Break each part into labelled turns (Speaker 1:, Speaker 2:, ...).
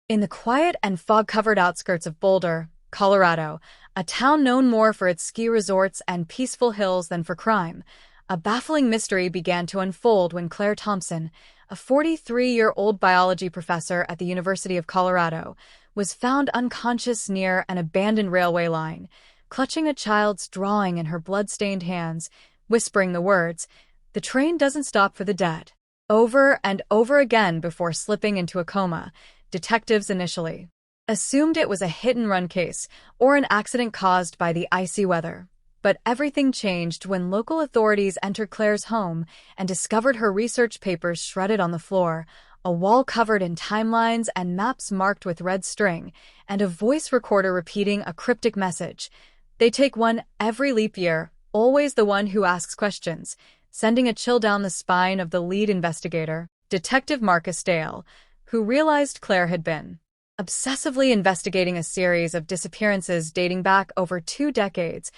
Speaker 1: In the quiet and fog-covered outskirts of Boulder, Colorado, a town known more for its ski resorts and peaceful hills than for crime, a baffling mystery began to unfold when Claire Thompson, a 43-year-old biology professor at the University of Colorado, was found unconscious near an abandoned railway line, clutching a child's drawing in her blood-stained hands, whispering the words, "The train doesn't stop for the dead," over and over again before slipping into a coma. Detectives initially assumed it was a hit-and-run case or an accident caused by the icy weather. But everything changed when local authorities entered Claire's home and discovered her research papers shredded on the floor, a wall covered in timelines and maps marked with red string, and a voice recorder repeating a cryptic message. "They take one every leap year, always the one who asks questions," sending a chill down the spine of the lead investigator, Detective Marcus Dale, who realized Claire had been obsessively investigating a series of disappearances dating back over 2 decades,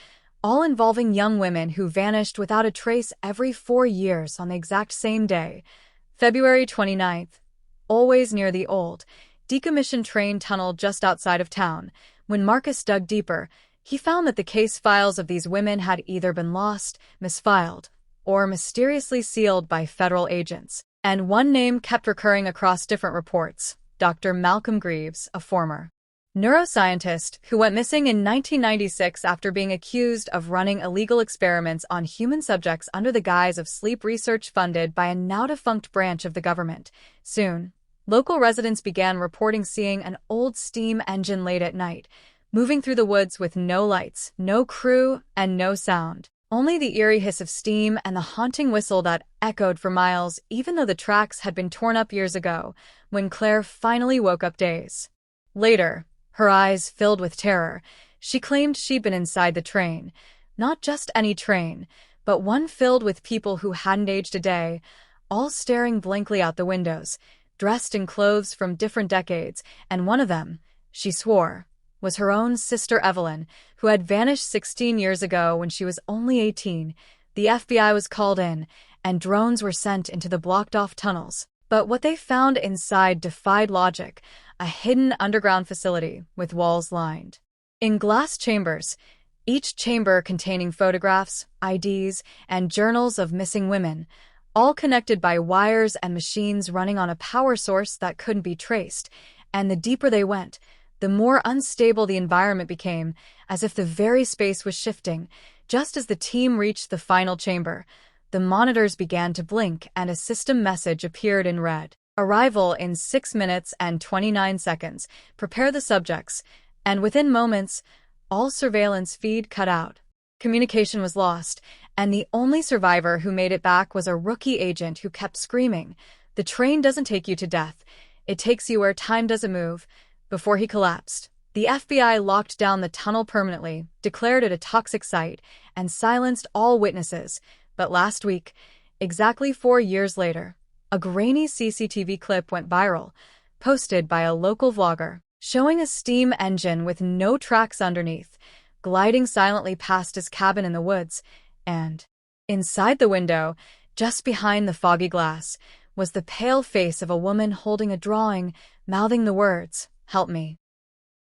Speaker 1: all involving young women who vanished without a trace every 4 years on the exact same day, February 29th, always near the old, decommissioned train tunnel just outside of town. When Marcus dug deeper, he found that the case files of these women had either been lost, misfiled, or mysteriously sealed by federal agents. And one name kept recurring across different reports: Dr. Malcolm Greaves, a former neuroscientist who went missing in 1996 after being accused of running illegal experiments on human subjects under the guise of sleep research funded by a now-defunct branch of the government. Soon, local residents began reporting seeing an old steam engine late at night, moving through the woods with no lights, no crew, and no sound. Only the eerie hiss of steam and the haunting whistle that echoed for miles, even though the tracks had been torn up years ago, when Claire finally woke up days later. Her eyes filled with terror, she claimed she'd been inside the train. Not just any train, but one filled with people who hadn't aged a day, all staring blankly out the windows, dressed in clothes from different decades, and one of them, she swore, was her own sister Evelyn, who had vanished 16 years ago when she was only 18. The FBI was called in, and drones were sent into the blocked-off tunnels. But what they found inside defied logic: a hidden underground facility with walls lined in glass chambers, each chamber containing photographs, IDs, and journals of missing women, all connected by wires and machines running on a power source that couldn't be traced. And the deeper they went, the more unstable the environment became, as if the very space was shifting. Just as the team reached the final chamber, the monitors began to blink and a system message appeared in red. "Arrival in 6 minutes and 29 seconds. Prepare the subjects." And within moments, all surveillance feed cut out. Communication was lost, and the only survivor who made it back was a rookie agent who kept screaming, "The train doesn't take you to death. It takes you where time doesn't move." Before he collapsed, the FBI locked down the tunnel permanently, declared it a toxic site, and silenced all witnesses. But last week, exactly 4 years later, a grainy CCTV clip went viral, posted by a local vlogger, showing a steam engine with no tracks underneath, gliding silently past his cabin in the woods. And inside the window, just behind the foggy glass, was the pale face of a woman holding a drawing, mouthing the words, "Help me."